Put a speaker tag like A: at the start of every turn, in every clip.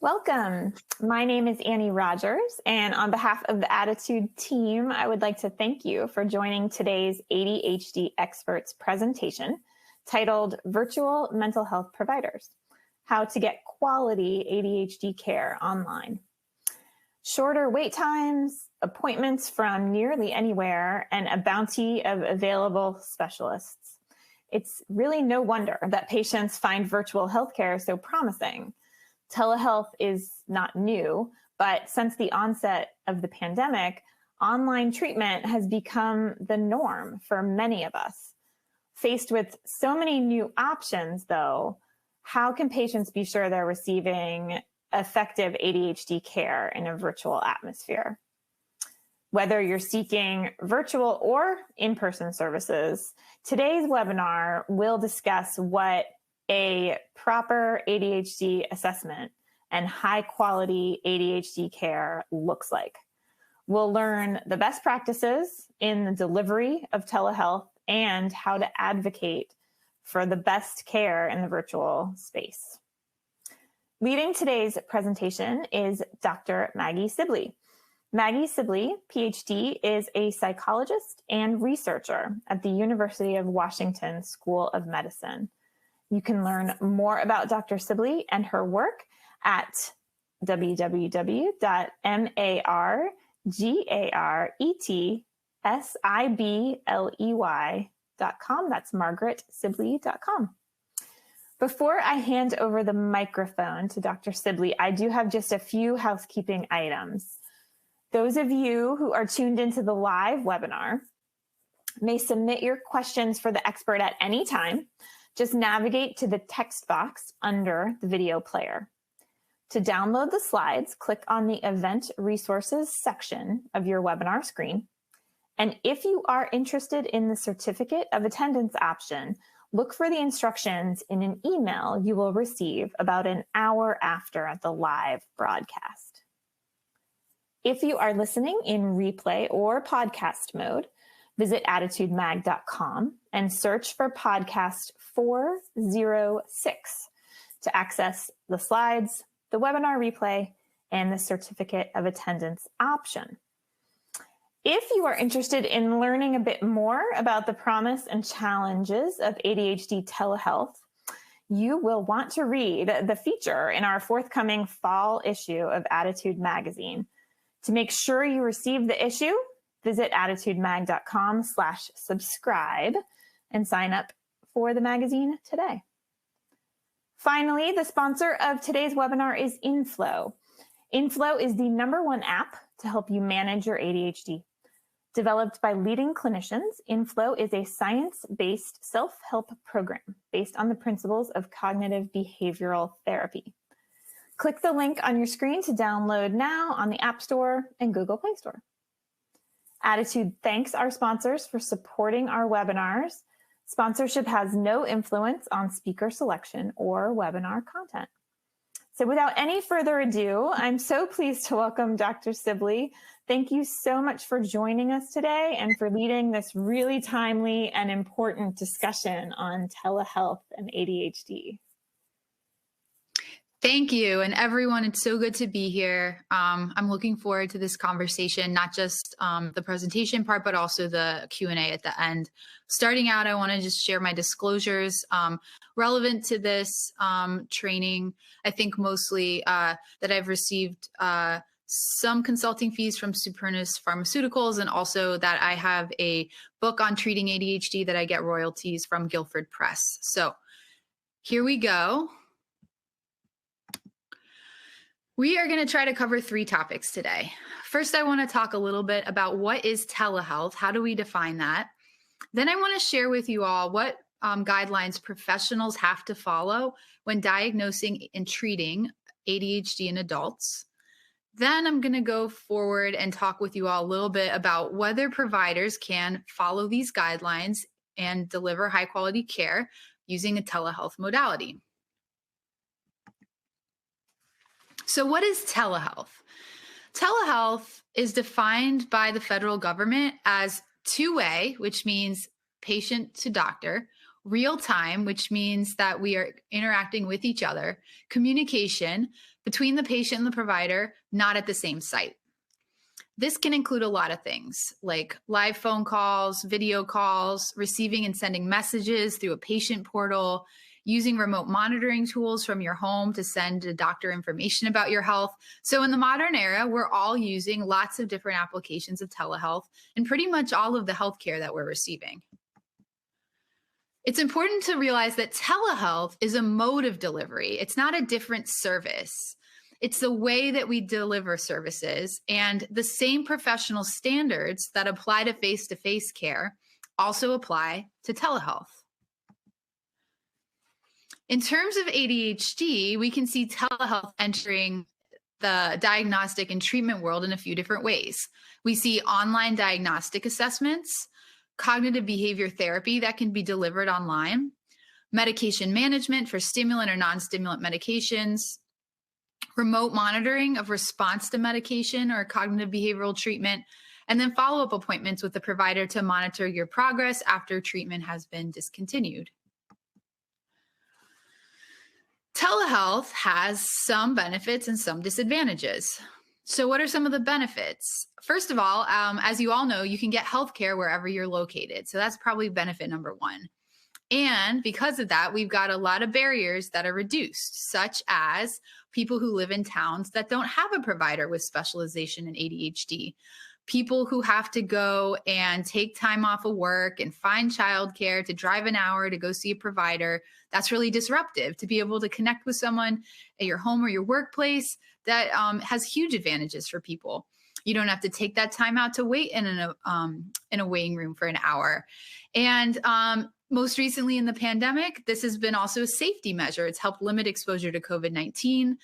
A: Welcome. My name is Annie Rogers, and on behalf of the ADDitude team, I would like to thank you for joining today's ADHD experts presentation titled Virtual Mental Health Providers: How to Get Quality ADHD Care Online. Shorter wait times, appointments from nearly anywhere, and a bounty of available specialists. It's really no wonder that patients find virtual healthcare so promising. Telehealth is not new, but since the onset of the pandemic, online treatment has become the norm for many of us. Faced with so many new options, though, how can patients be sure they're receiving effective ADHD care in a virtual atmosphere? Whether you're seeking virtual or in-person services, today's webinar will discuss what a proper ADHD assessment and high-quality ADHD care looks like. We'll learn the best practices in the delivery of telehealth and how to advocate for the best care in the virtual space. Leading today's presentation is Dr. Maggie Sibley. Maggie Sibley, Ph.D., is a psychologist and researcher at the University of Washington School of Medicine. You can learn more about Dr. Sibley and her work at www.margaretsibley.com. That's margaretsibley.com. Before I hand over the microphone to Dr. Sibley, I do have just a few housekeeping items. Those of you who are tuned into the live webinar may submit your questions for the expert at any time. Just navigate to the text box under the video player. To download the slides, click on the Event Resources section of your webinar screen. And if you are interested in the Certificate of Attendance option, look for the instructions in an email you will receive about an hour after the live broadcast. If you are listening in replay or podcast mode, visit ADDitudeMag.com and search for podcast 406 to access the slides, the webinar replay, and the Certificate of Attendance option. If you are interested in learning a bit more about the promise and challenges of ADHD telehealth, you will want to read the feature in our forthcoming fall issue of ADDitude magazine. To make sure you receive the issue, visit ADDitudeMag.com/subscribe and sign up for the magazine today. Finally, the sponsor of today's webinar is Inflow. Inflow is the #1 app to help you manage your ADHD. Developed by leading clinicians, Inflow is a science-based self-help program based on the principles of cognitive behavioral therapy. Click the link on your screen to download now on the App Store and Google Play Store. ADDitude thanks our sponsors for supporting our webinars. Sponsorship has no influence on speaker selection or webinar content. So without any further ado, I'm so pleased to welcome Dr. Sibley. Thank you so much for joining us today and for leading this really timely and important discussion on telehealth and ADHD.
B: Thank you. And everyone, it's so good to be here. I'm looking forward to this conversation, not just the presentation part, but also the Q&A at the end. Starting out, I want to just share my disclosures relevant to this training. I think mostly that I've received some consulting fees from Supernus Pharmaceuticals, and also that I have a book on treating ADHD that I get royalties from Guilford Press. So here we go. We are going to try to cover 3 topics today. First, I want to talk a little bit about what is telehealth. How do we define that? Then I want to share with you all what guidelines professionals have to follow when diagnosing and treating ADHD in adults. Then I'm going to go forward and talk with you all a little bit about whether providers can follow these guidelines and deliver high quality care using a telehealth modality. So what is telehealth? Telehealth is defined by the federal government as two-way, which means patient to doctor, real time, which means that we are interacting with each other, communication between the patient and the provider, not at the same site. This can include a lot of things like live phone calls, video calls, receiving and sending messages through a patient portal, using remote monitoring tools from your home to send a doctor information about your health. So in the modern era, we're all using lots of different applications of telehealth in pretty much all of the healthcare that we're receiving. It's important to realize that telehealth is a mode of delivery. It's not a different service. It's the way that we deliver services, and the same professional standards that apply to face-to-face care also apply to telehealth. In terms of ADHD, we can see telehealth entering the diagnostic and treatment world in a few different ways. We see online diagnostic assessments, cognitive behavior therapy that can be delivered online, medication management for stimulant or non-stimulant medications, remote monitoring of response to medication or cognitive behavioral treatment, and then follow-up appointments with the provider to monitor your progress after treatment has been discontinued. Telehealth has some benefits and some disadvantages. So what are some of the benefits? First of all, as you all know, you can get healthcare wherever you're located. So that's probably benefit number one. And because of that, we've got a lot of barriers that are reduced, such as people who live in towns that don't have a provider with specialization in ADHD, people who have to go and take time off of work and find childcare to drive an hour to go see a provider. That's really disruptive. To be able to connect with someone at your home or your workplace, that has huge advantages for people. You don't have to take that time out to wait in a waiting room for an hour. And most recently in the pandemic, this has been also a safety measure. It's helped limit exposure to COVID-19.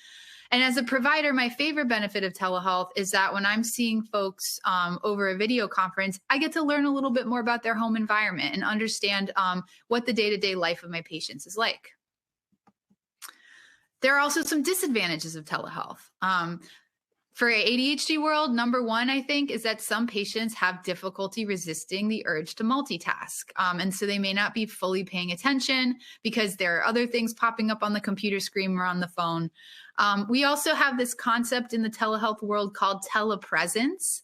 B: And as a provider, my favorite benefit of telehealth is that when I'm seeing folks over a video conference, I get to learn a little bit more about their home environment and understand what the day-to-day life of my patients is like. There are also some disadvantages of telehealth. For ADHD world, number one, I think, is that some patients have difficulty resisting the urge to multitask. And so they may not be fully paying attention because there are other things popping up on the computer screen or on the phone. We also have this concept in the telehealth world called telepresence.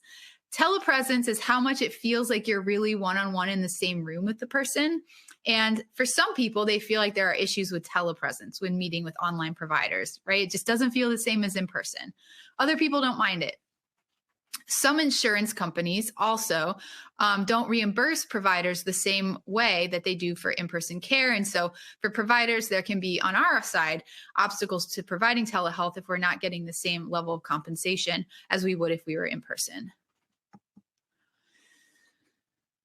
B: Telepresence is how much it feels like you're really one-on-one in the same room with the person. And for some people, they feel like there are issues with telepresence when meeting with online providers, right? It just doesn't feel the same as in person. Other people don't mind it. Some insurance companies also don't reimburse providers the same way that they do for in-person care. And so for providers, there can be, on our side, obstacles to providing telehealth if we're not getting the same level of compensation as we would if we were in person.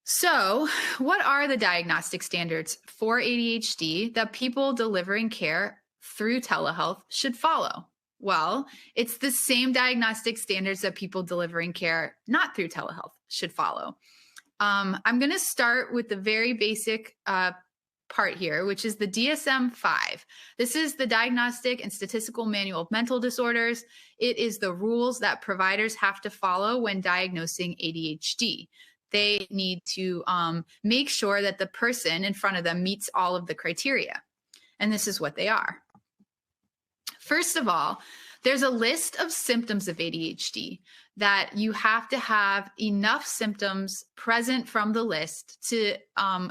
B: So what are the diagnostic standards for ADHD that people delivering care through telehealth should follow? Well, it's the same diagnostic standards that people delivering care not through telehealth should follow. I'm going to start with the very basic part here, which is the DSM-5. This is the Diagnostic and Statistical Manual of Mental Disorders. It is the rules that providers have to follow when diagnosing ADHD. They need to make sure that the person in front of them meets all of the criteria. And this is what they are. First of all, there's a list of symptoms of ADHD that you have to have enough symptoms present from the list to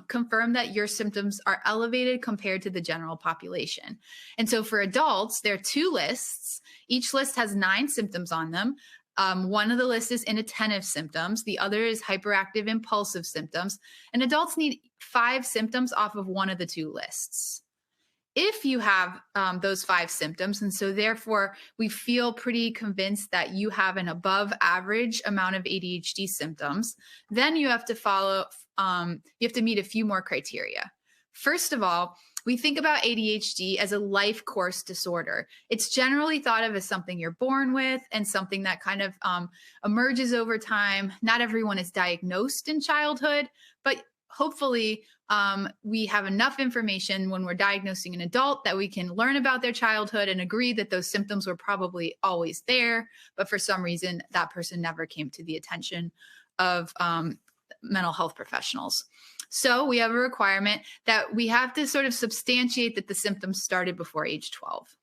B: confirm that your symptoms are elevated compared to the general population. And so for adults, there are two lists. Each list has 9 symptoms on them. One of the lists is inattentive symptoms. The other is hyperactive impulsive symptoms. And adults need 5 symptoms off of one of the 2 lists. If you have those 5 symptoms, and so therefore we feel pretty convinced that you have an above average amount of ADHD symptoms, then you have to follow, you have to meet a few more criteria. First of all, we think about ADHD as a life course disorder. It's generally thought of as something you're born with and something that kind of emerges over time. Not everyone is diagnosed in childhood, but hopefully we have enough information when we're diagnosing an adult that we can learn about their childhood and agree that those symptoms were probably always there, but for some reason that person never came to the attention of mental health professionals. So we have a requirement that we have to sort of substantiate that the symptoms started before age 12.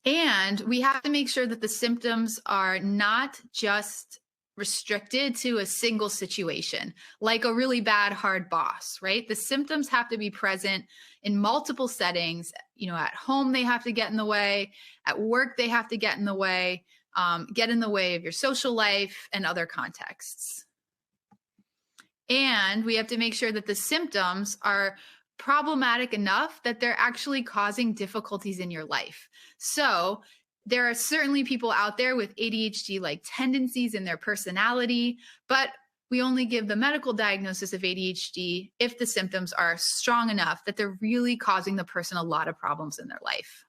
B: And we have to make sure that the symptoms are not just restricted to a single situation, like a really bad, hard boss, right? The symptoms have to be present in multiple settings. At home, they have to get in the way. At work, they have to get in the way of your social life and other contexts. And we have to make sure that the symptoms are problematic enough that they're actually causing difficulties in your life. So there are certainly people out there with ADHD-like tendencies in their personality, but we only give the medical diagnosis of ADHD if the symptoms are strong enough that they're really causing the person a lot of problems in their life.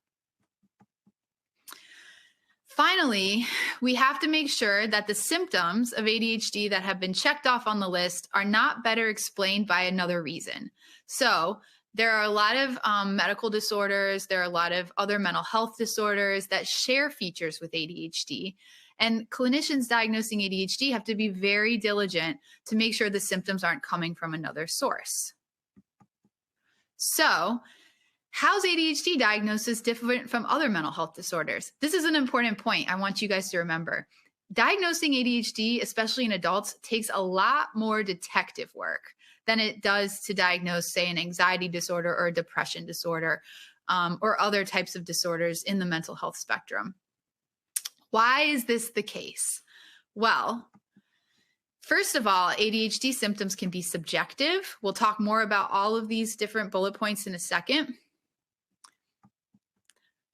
B: Finally, we have to make sure that the symptoms of ADHD that have been checked off on the list are not better explained by another reason. So there are a lot of medical disorders. There are a lot of other mental health disorders that share features with ADHD. And clinicians diagnosing ADHD have to be very diligent to make sure the symptoms aren't coming from another source. So, how's ADHD diagnosis different from other mental health disorders? This is an important point I want you guys to remember. Diagnosing ADHD, especially in adults, takes a lot more detective work than it does to diagnose, say, an anxiety disorder or a depression disorder, or other types of disorders in the mental health spectrum. Why is this the case? Well, first of all, ADHD symptoms can be subjective. We'll talk more about all of these different bullet points in a second.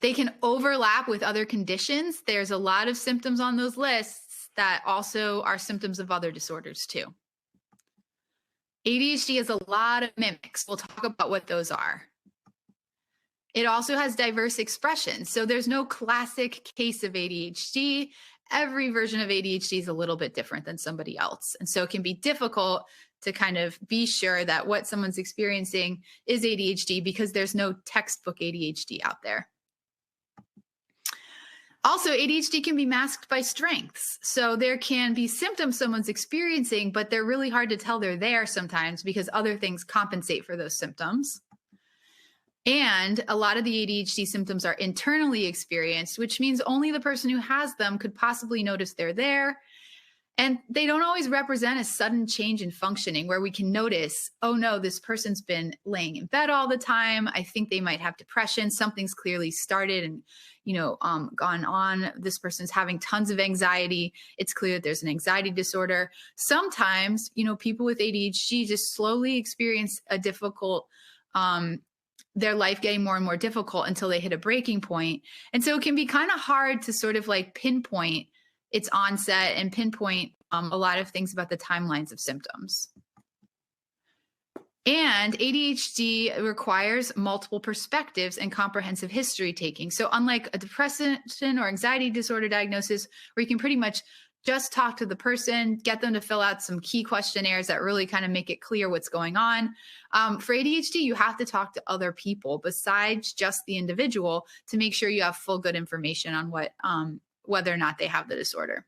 B: They can overlap with other conditions. There's a lot of symptoms on those lists that also are symptoms of other disorders too. ADHD has a lot of mimics. We'll talk about what those are. It also has diverse expressions. So there's no classic case of ADHD. Every version of ADHD is a little bit different than somebody else. And so it can be difficult to kind of be sure that what someone's experiencing is ADHD because there's no textbook ADHD out there. Also, ADHD can be masked by strengths. So there can be symptoms someone's experiencing, but they're really hard to tell they're there sometimes because other things compensate for those symptoms. And a lot of the ADHD symptoms are internally experienced, which means only the person who has them could possibly notice they're there. And they don't always represent a sudden change in functioning where we can notice, oh no, this person's been laying in bed all the time. I think they might have depression. Something's clearly started and, gone on. This person's having tons of anxiety. It's clear that there's an anxiety disorder. Sometimes, people with ADHD just slowly experience a difficult, their life getting more and more difficult until they hit a breaking point. And so it can be kind of hard to sort of like pinpoint its onset and pinpoint a lot of things about the timelines of symptoms. And ADHD requires multiple perspectives and comprehensive history taking. So unlike a depression or anxiety disorder diagnosis, where you can pretty much just talk to the person, get them to fill out some key questionnaires that really kind of make it clear what's going on. For ADHD, you have to talk to other people besides just the individual to make sure you have full good information on what whether or not they have the disorder.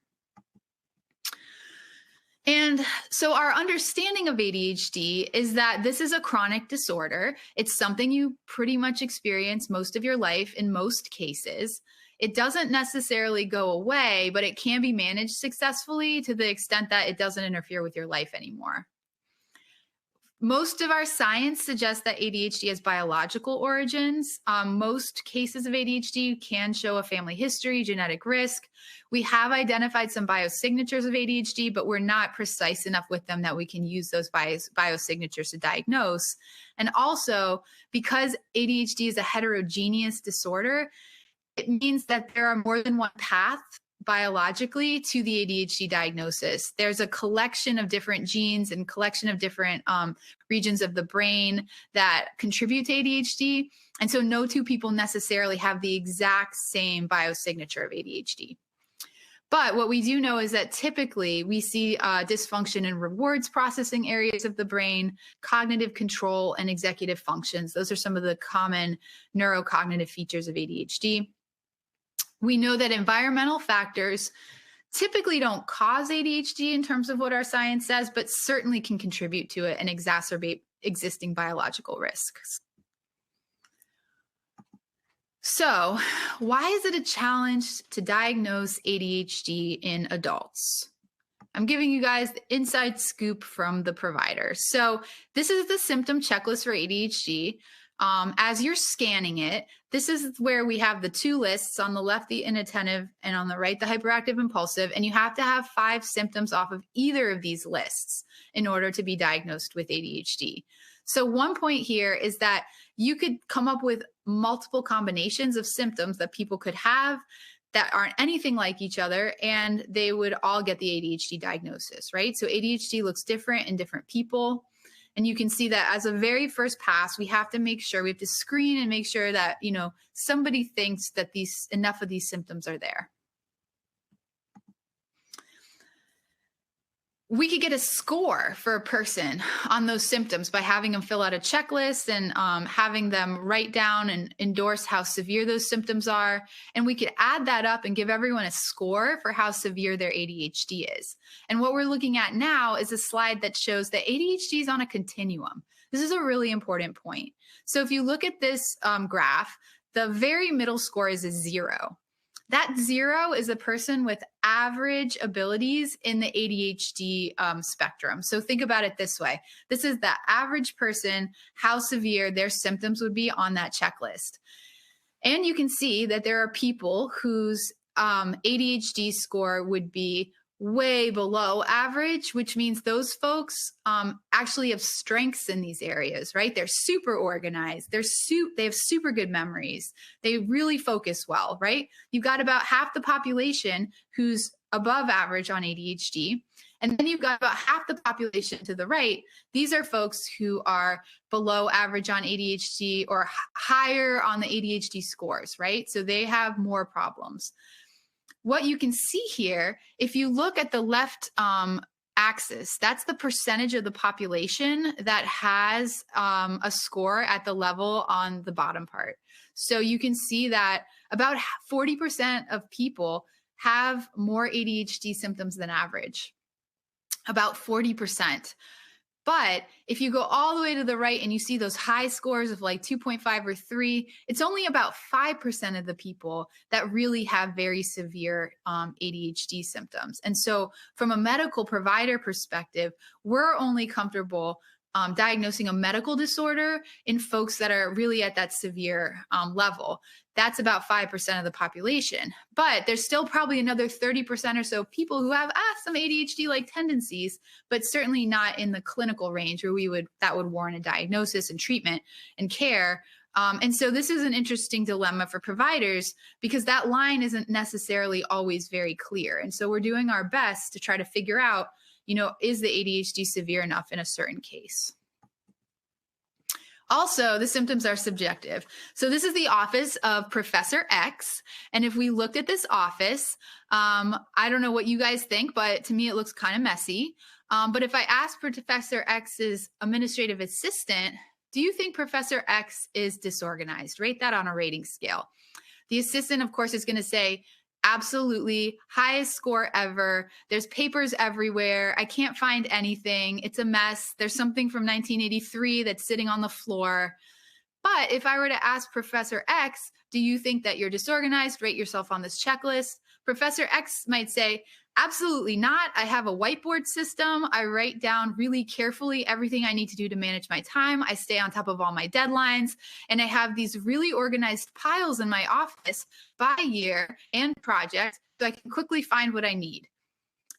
B: And so our understanding of ADHD is that this is a chronic disorder. It's something you pretty much experience most of your life in most cases. It doesn't necessarily go away, but it can be managed successfully to the extent that it doesn't interfere with your life anymore. Most of our science suggests that ADHD has biological origins. Most cases of ADHD can show a family history, genetic risk. We have identified some biosignatures of ADHD, but we're not precise enough with them that we can use those biosignatures to diagnose. And also, because ADHD is a heterogeneous disorder, it means that there are more than one path biologically to the ADHD diagnosis. There's a collection of different genes and collection of different regions of the brain that contribute to ADHD. And so no two people necessarily have the exact same biosignature of ADHD. But what we do know is that typically we see dysfunction in rewards processing areas of the brain, cognitive control, and executive functions. Those are some of the common neurocognitive features of ADHD. We know that environmental factors typically don't cause ADHD in terms of what our science says, but certainly can contribute to it and exacerbate existing biological risks. So, why is it a challenge to diagnose ADHD in adults? I'm giving you guys the inside scoop from the provider. So, this is the symptom checklist for ADHD. As you're scanning it, this is where we have the two lists: on the left, the inattentive, and on the right, the hyperactive impulsive. And you have to have 5 symptoms off of either of these lists in order to be diagnosed with ADHD. So one point here is that you could come up with multiple combinations of symptoms that people could have that aren't anything like each other, and they would all get the ADHD diagnosis, right? So ADHD looks different in different people. And you can see that as a very first pass, we have to screen and make sure that, somebody thinks that enough of these symptoms are there. We could get a score for a person on those symptoms by having them fill out a checklist and having them write down and endorse how severe those symptoms are. And we could add that up and give everyone a score for how severe their ADHD is. And what we're looking at now is a slide that shows that ADHD is on a continuum. This is a really important point. So if you look at this graph, the very middle score is a 0. That 0 is a person with average abilities in the ADHD spectrum. So think about it this way. This is the average person, how severe their symptoms would be on that checklist. And you can see that there are people whose ADHD score would be way below average, which means those folks actually have strengths in these areas, right? They're super organized. They have super good memories. They really focus well, right? You've got about half the population who's above average on ADHD. And then you've got about half the population to the right. These are folks who are below average on ADHD or higher on the ADHD scores, right? So they have more problems. What you can see here, if you look at the left axis, that's the percentage of the population that has a score at the level on the bottom part. So you can see that about 40% of people have more ADHD symptoms than average, about 40%. But if you go all the way to the right and you see those high scores of like 2.5 or 3, it's only about 5% of the people that really have very severe ADHD symptoms. And so from a medical provider perspective, we're only comfortable diagnosing a medical disorder in folks that are really at that severe level. That's about 5% of the population. But there's still probably another 30% or so people who have some ADHD-like tendencies, but certainly not in the clinical range where that would warrant a diagnosis and treatment and care. And so this is an interesting dilemma for providers because that line isn't necessarily always very clear. And so we're doing our best to try to figure out, is the ADHD severe enough in a certain case? Also, the symptoms are subjective. So this is the office of Professor X. And if we looked at this office, I don't know what you guys think, but to me, it looks kind of messy. But if I ask Professor X's administrative assistant, do you think Professor X is disorganized? Rate that on a rating scale. The assistant, of course, is going to say, absolutely, highest score ever. There's papers everywhere. I can't find anything. It's a mess. There's something from 1983 that's sitting on the floor. But if I were to ask Professor X, do you think that you're disorganized? Rate yourself on this checklist. Professor X might say, absolutely not. I have a whiteboard system. I write down really carefully everything I need to do to manage my time. I stay on top of all my deadlines. And I have these really organized piles in my office by year and project so I can quickly find what I need.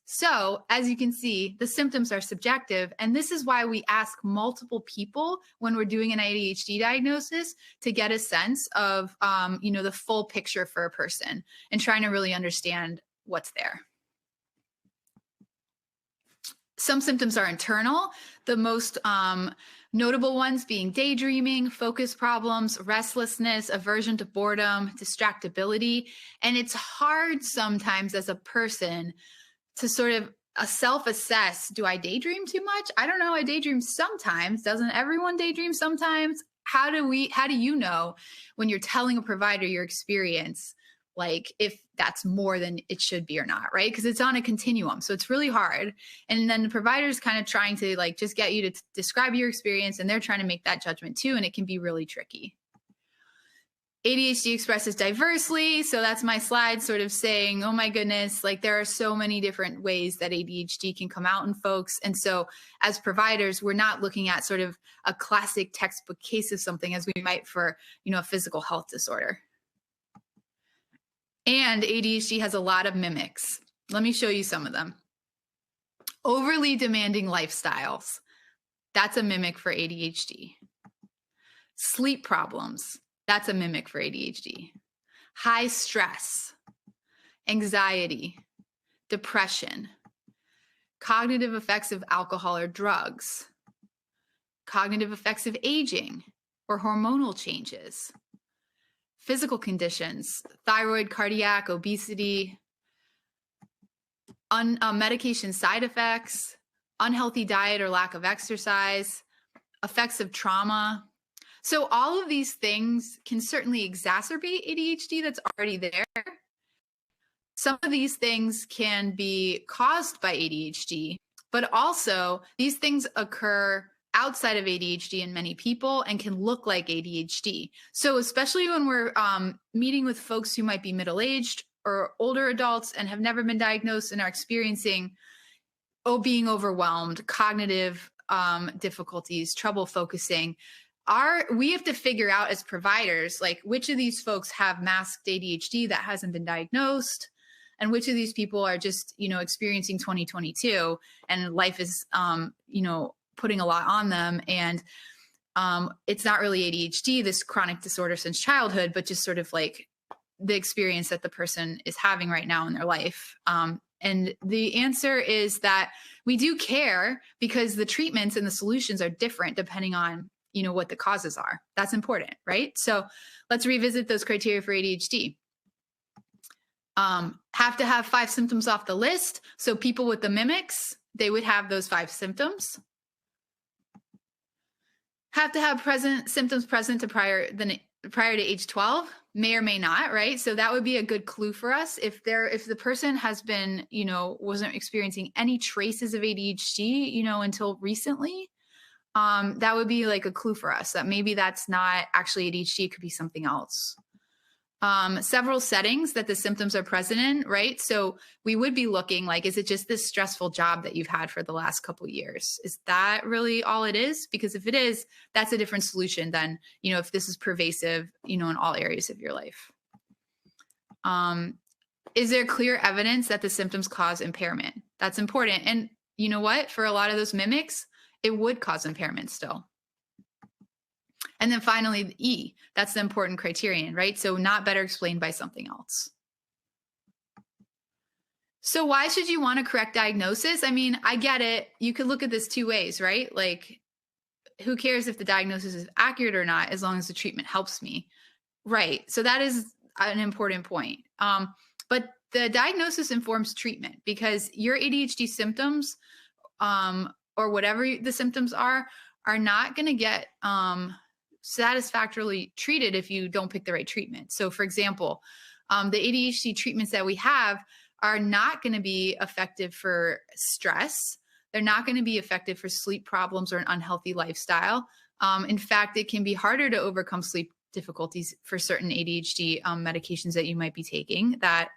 B: So as you can see, the symptoms are subjective. And this is why we ask multiple people when we're doing an ADHD diagnosis to get a sense of, the full picture for a person and trying to really understand what's there. Some symptoms are internal, the most notable ones being daydreaming, focus problems, restlessness, aversion to boredom, distractibility. And it's hard sometimes as a person to sort of self-assess, do I daydream too much? I don't know, I daydream sometimes. Doesn't everyone daydream sometimes? How do you know when you're telling a provider your experience? like if that's more than it should be or not, right? Because it's on a continuum. So it's really hard. And then the provider's kind of trying to like just get you to describe your experience, and they're trying to make that judgment too. And it can be really tricky. ADHD expresses diversely. So that's my slide sort of saying, oh my goodness, like there are so many different ways that ADHD can come out in folks. And so as providers, we're not looking at sort of a classic textbook case of something as we might for, a physical health disorder. And ADHD has a lot of mimics. Let me show you some of them. Overly demanding lifestyles. That's a mimic for ADHD. Sleep problems. That's a mimic for ADHD. High stress, anxiety, depression, cognitive effects of alcohol or drugs, cognitive effects of aging or hormonal changes, physical conditions, thyroid, cardiac, obesity, medication side effects, unhealthy diet or lack of exercise, effects of trauma. So all of these things can certainly exacerbate ADHD that's already there. Some of these things can be caused by ADHD, but also these things occur outside of ADHD in many people and can look like ADHD. So especially when we're meeting with folks who might be middle-aged or older adults and have never been diagnosed and are experiencing being overwhelmed, cognitive difficulties, trouble focusing, we have to figure out as providers, like which of these folks have masked ADHD that hasn't been diagnosed, and which of these people are just, experiencing 2022 and life is, putting a lot on them. And it's not really ADHD, this chronic disorder since childhood, but just sort of like the experience that the person is having right now in their life. And the answer is that we do care because the treatments and the solutions are different depending on what the causes are. That's important, right? So let's revisit those criteria for ADHD. Have to have 5 symptoms off the list. So people with the mimics, they would have those 5 symptoms. Have to have symptoms present to prior to age 12, may or may not, right? So that would be a good clue for us. If the person has been, wasn't experiencing any traces of ADHD, until recently, that would be like a clue for us that maybe that's not actually ADHD, it could be something else. Several settings that the symptoms are present in, right? So we would be looking like, is it just this stressful job that you've had for the last couple of years? Is that really all it is? Because if it is, that's a different solution than, if this is pervasive, in all areas of your life. Is there clear evidence that the symptoms cause impairment? That's important. And you know what? For a lot of those mimics, it would cause impairment still. And then finally, the E, that's the important criterion, right? So not better explained by something else. So why should you want a correct diagnosis? I mean, I get it. You could look at this 2 ways, right? Like, who cares if the diagnosis is accurate or not, as long as the treatment helps me, right? So that is an important point. But the diagnosis informs treatment because your ADHD symptoms, or whatever the symptoms are not going to get satisfactorily treated if you don't pick the right treatment. So for example, the ADHD treatments that we have are not going to be effective for stress. They're not going to be effective for sleep problems or an unhealthy lifestyle. In fact, it can be harder to overcome sleep difficulties for certain ADHD medications that you might be taking that,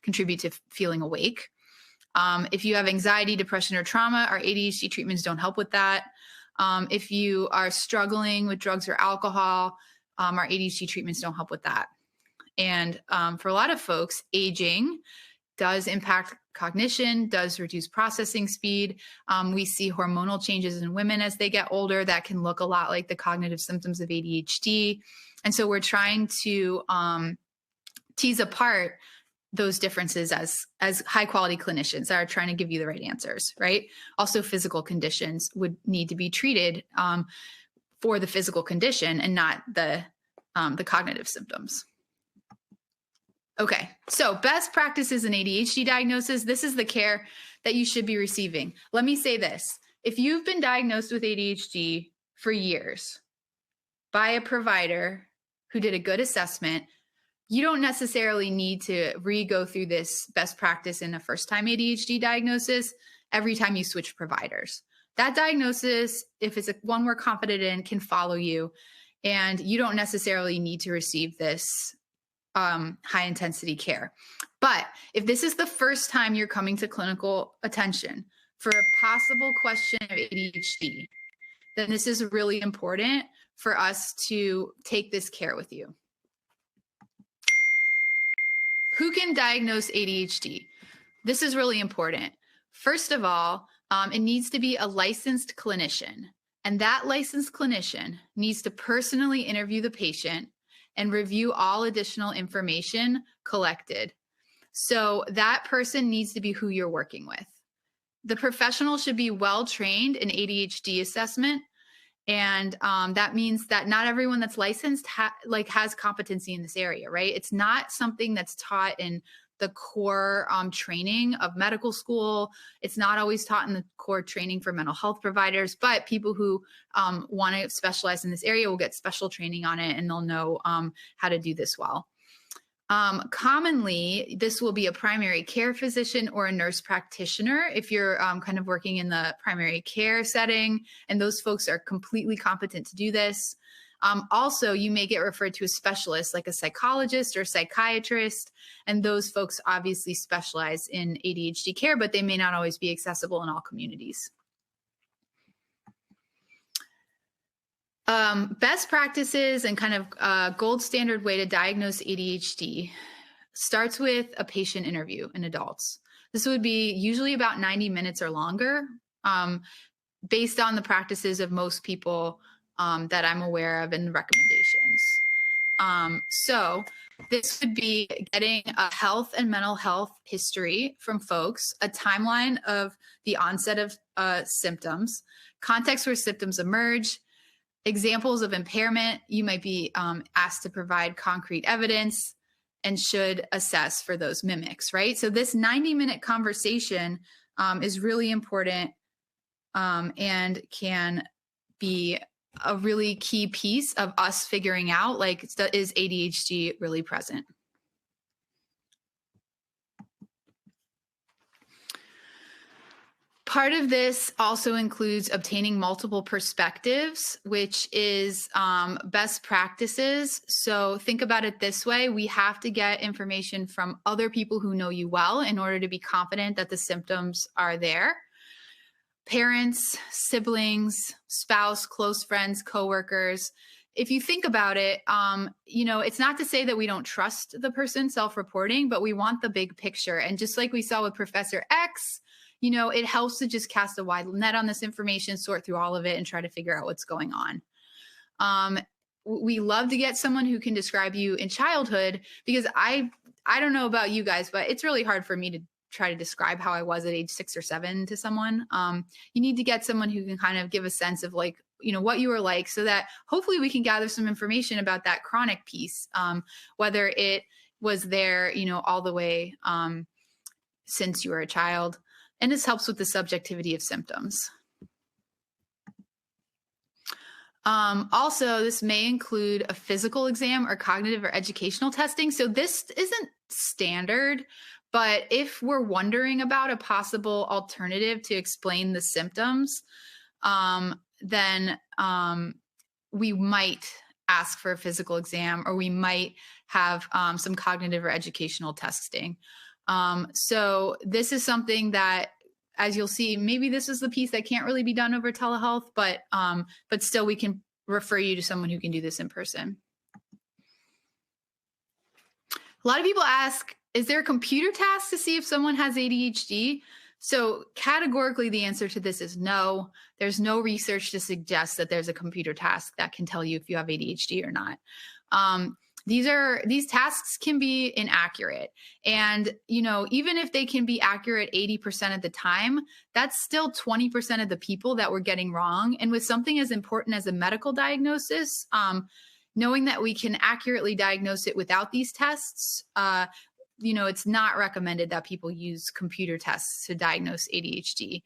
B: contribute to feeling awake. If you have anxiety, depression, or trauma, our ADHD treatments don't help with that. If you are struggling with drugs or alcohol, our ADHD treatments don't help with that. And for a lot of folks, aging does impact cognition, does reduce processing speed. We see hormonal changes in women as they get older that can look a lot like the cognitive symptoms of ADHD. And so we're trying to tease apart those differences as high quality clinicians that are trying to give you the right answers, right? Also, physical conditions would need to be treated for the physical condition and not the cognitive symptoms. Okay, so best practices in ADHD diagnosis. This is the care that you should be receiving. Let me say this. If you've been diagnosed with ADHD for years by a provider who did a good assessment, you don't necessarily need to re-go through this best practice in a first-time ADHD diagnosis every time you switch providers. That diagnosis, if it's one we're confident in, can follow you, and you don't necessarily need to receive this high intensity care. But if this is the first time you're coming to clinical attention for a possible question of ADHD, then this is really important for us to take this care with you. Who can diagnose ADHD? This is really important. First of all, it needs to be a licensed clinician, and that licensed clinician needs to personally interview the patient and review all additional information collected. So that person needs to be who you're working with. The professional should be well trained in ADHD assessment, and that means that not everyone that's licensed has competency in this area, right? It's not something that's taught in the core training of medical school. It's not always taught in the core training for mental health providers, but people who want to specialize in this area will get special training on it, and they'll know how to do this well. Commonly, this will be a primary care physician or a nurse practitioner if you're kind of working in the primary care setting, and those folks are completely competent to do this. Also, you may get referred to a specialist like a psychologist or psychiatrist, and those folks obviously specialize in ADHD care, but they may not always be accessible in all communities. Best practices and kind of gold standard way to diagnose ADHD starts with a patient interview in adults. This would be usually about 90 minutes or longer, based on the practices of most people that I'm aware of and recommendations. So this would be getting a health and mental health history from folks, a timeline of the onset of symptoms, context where symptoms emerge, examples of impairment. You might be asked to provide concrete evidence and should assess for those mimics, right? So this 90-minute conversation is really important and can be a really key piece of us figuring out, like, is ADHD really present? Part of this also includes obtaining multiple perspectives, which is best practices. So think about it this way. We have to get information from other people who know you well in order to be confident that the symptoms are there. Parents, siblings, spouse, close friends, coworkers. If you think about it, it's not to say that we don't trust the person self-reporting, but we want the big picture. And just like we saw with Professor X, it helps to just cast a wide net on this information, sort through all of it, and try to figure out what's going on. We love to get someone who can describe you in childhood, because I don't know about you guys, but it's really hard for me to try to describe how I was at age 6 or 7 to someone. You need to get someone who can kind of give a sense of what you were like, so that hopefully we can gather some information about that chronic piece, whether it was there, all the way since you were a child. And this helps with the subjectivity of symptoms. Also, this may include a physical exam or cognitive or educational testing. So this isn't standard, but if we're wondering about a possible alternative to explain the symptoms, then we might ask for a physical exam, or we might have some cognitive or educational testing. So this is something that, as you'll see, maybe this is the piece that can't really be done over telehealth, but still we can refer you to someone who can do this in person. A lot of people ask, is there a computer task to see if someone has ADHD? So categorically, the answer to this is no. There's no research to suggest that there's a computer task that can tell you if you have ADHD or not. These tasks can be inaccurate. And, even if they can be accurate 80% of the time, that's still 20% of the people that we're getting wrong. And with something as important as a medical diagnosis, knowing that we can accurately diagnose it without these tests, it's not recommended that people use computer tests to diagnose ADHD.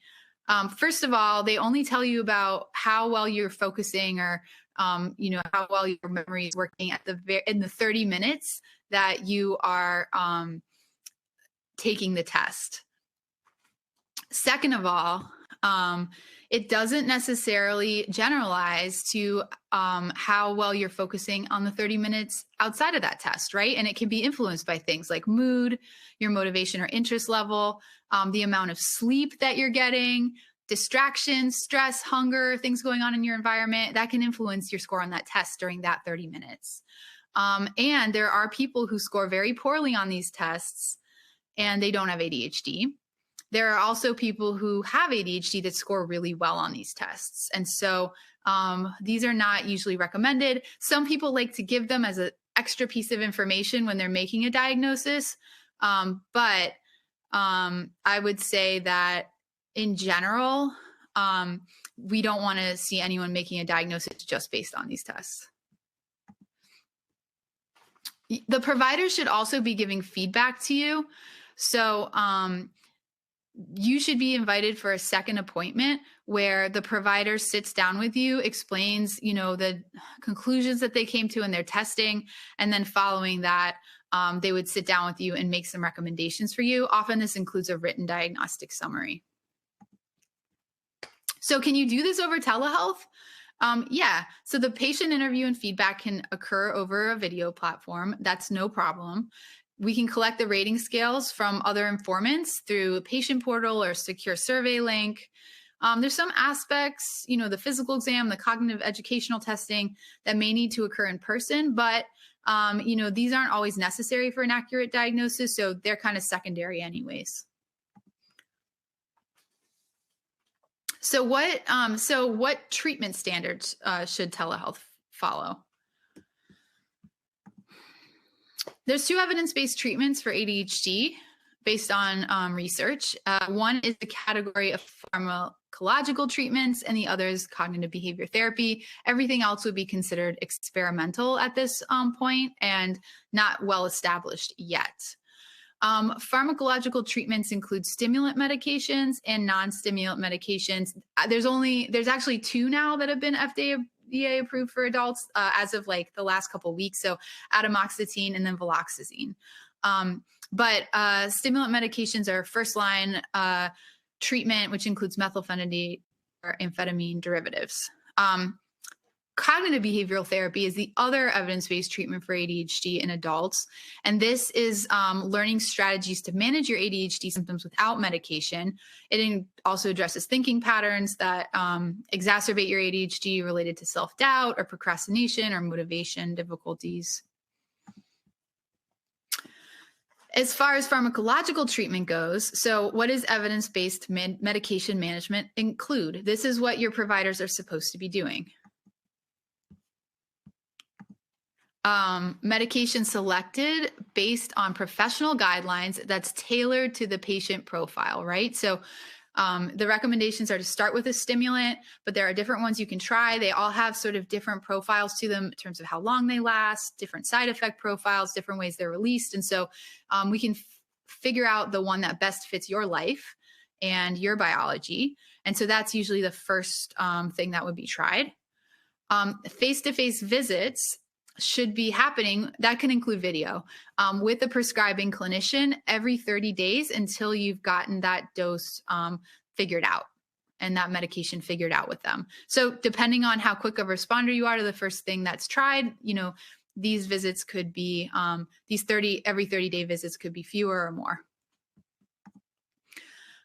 B: First of all, they only tell you about how well you're focusing or how well your memory is working in the 30 minutes that you are taking the test. Second of all, it doesn't necessarily generalize to how well you're focusing on the 30 minutes outside of that test, right? And it can be influenced by things like mood, your motivation or interest level, the amount of sleep that you're getting, distractions, stress, hunger, things going on in your environment that can influence your score on that test during that 30 minutes. And there are people who score very poorly on these tests and they don't have ADHD. There are also people who have ADHD that score really well on these tests. And so these are not usually recommended. Some people like to give them as an extra piece of information when they're making a diagnosis. But I would say that in general, we don't want to see anyone making a diagnosis just based on these tests. The provider should also be giving feedback to you. So you should be invited for a second appointment where the provider sits down with you, explains, the conclusions that they came to in their testing. And then following that, they would sit down with you and make some recommendations for you. Often this includes a written diagnostic summary. So can you do this over telehealth? Yeah. So the patient interview and feedback can occur over a video platform. That's no problem. We can collect the rating scales from other informants through a patient portal or secure survey link. There's some aspects, the physical exam, the cognitive educational testing that may need to occur in person, but these aren't always necessary for an accurate diagnosis. So they're kind of secondary anyways. So what treatment standards should telehealth follow? There's 2 evidence-based treatments for ADHD based on research. One is the category of pharmacological treatments, and the other is cognitive behavior therapy. Everything else would be considered experimental at this point and not well established yet. Pharmacological treatments include stimulant medications and non-stimulant medications. There's actually 2 now that have been FDA approved for adults as of like the last couple of weeks. So atomoxetine and then viloxazine. But stimulant medications are first line treatment, which includes methylphenidate or amphetamine derivatives. Cognitive behavioral therapy is the other evidence-based treatment for ADHD in adults. And this is learning strategies to manage your ADHD symptoms without medication. It also addresses thinking patterns that exacerbate your ADHD related to self-doubt or procrastination or motivation difficulties. As far as pharmacological treatment goes, so what does evidence-based medication management include? This is what your providers are supposed to be doing. Medication selected based on professional guidelines that's tailored to the patient profile, right? So the recommendations are to start with a stimulant, but there are different ones you can try. They all have sort of different profiles to them in terms of how long they last, different side effect profiles, different ways they're released. And so we can figure out the one that best fits your life and your biology. And so that's usually the first thing that would be tried. Face-to-face visits should be happening, that can include video, with the prescribing clinician every 30 days until you've gotten that dose figured out and that medication figured out with them. So depending on how quick of a responder you are to the first thing that's tried, these visits could be, every 30-day visits could be fewer or more.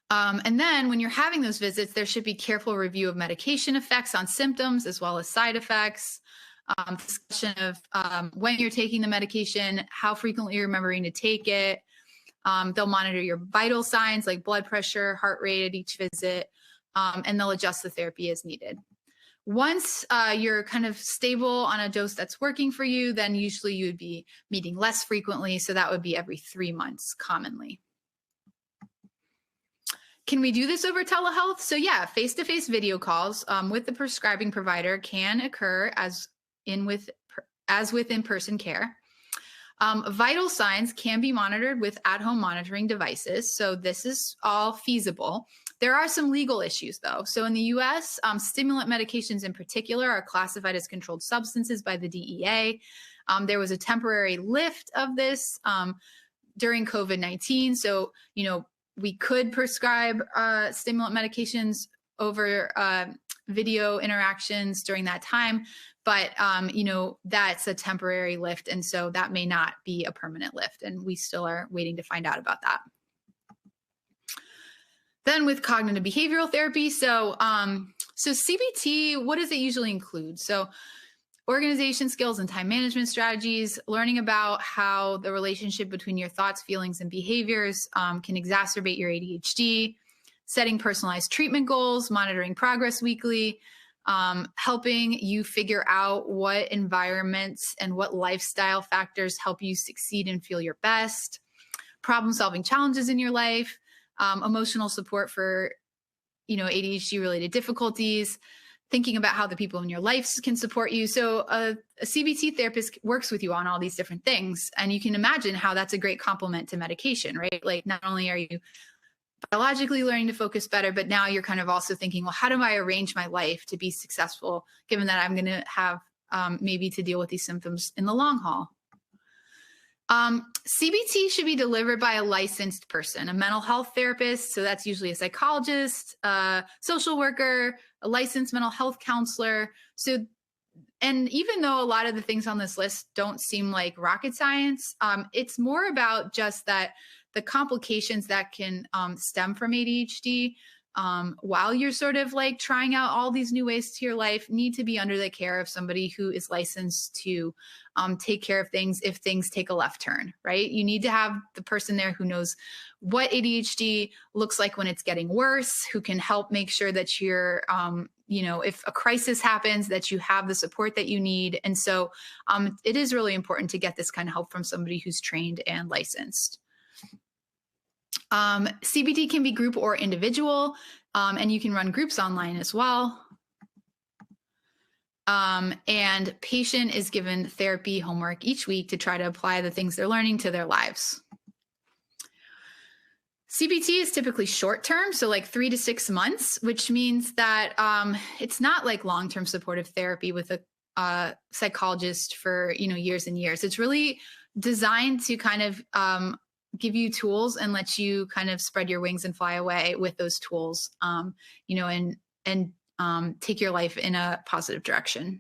B: And then when you're having those visits, there should be careful review of medication effects on symptoms as well as side effects. Discussion of when you're taking the medication, how frequently you're remembering to take it. They'll monitor your vital signs like blood pressure, heart rate at each visit, and they'll adjust the therapy as needed. Once you're kind of stable on a dose that's working for you, then usually you would be meeting less frequently. So that would be every 3 months commonly. Can we do this over telehealth? So yeah, face-to-face video calls with the prescribing provider can occur as with in-person care. Vital signs can be monitored with at-home monitoring devices. So this is all feasible. There are some legal issues, though. So in the US, stimulant medications in particular are classified as controlled substances by the DEA. There was a temporary lift of this during COVID-19. So, we could prescribe stimulant medications over video interactions during that time. But, that's a temporary lift. And so that may not be a permanent lift. And we still are waiting to find out about that. Then with cognitive behavioral therapy. So CBT, what does it usually include? So organization skills and time management strategies, learning about how the relationship between your thoughts, feelings, and behaviors can exacerbate your ADHD, setting personalized treatment goals, monitoring progress weekly, helping you figure out what environments and what lifestyle factors help you succeed and feel your best, problem-solving challenges in your life, emotional support for, ADHD-related difficulties, thinking about how the people in your life can support you. So a CBT therapist works with you on all these different things. And you can imagine how that's a great complement to medication, right? Like not only are you biologically learning to focus better, but now you're kind of also thinking, well, how do I arrange my life to be successful, given that I'm going to have maybe to deal with these symptoms in the long haul? CBT should be delivered by a licensed person, a mental health therapist. So that's usually a psychologist, a social worker, a licensed mental health counselor. So, and even though a lot of the things on this list don't seem like rocket science, it's more about just that the complications that can stem from ADHD while you're sort of like trying out all these new ways to your life need to be under the care of somebody who is licensed to take care of things if things take a left turn, right? You need to have the person there who knows what ADHD looks like when it's getting worse, who can help make sure that you're, if a crisis happens, that you have the support that you need. And so it is really important to get this kind of help from somebody who's trained and licensed. CBT can be group or individual, and you can run groups online as well. And patient is given therapy homework each week to try to apply the things they're learning to their lives. CBT is typically short term, so like 3 to 6 months, which means that it's not like long-term supportive therapy with a psychologist for years and years. It's really designed to kind of give you tools and let you kind of spread your wings and fly away with those tools, and take your life in a positive direction.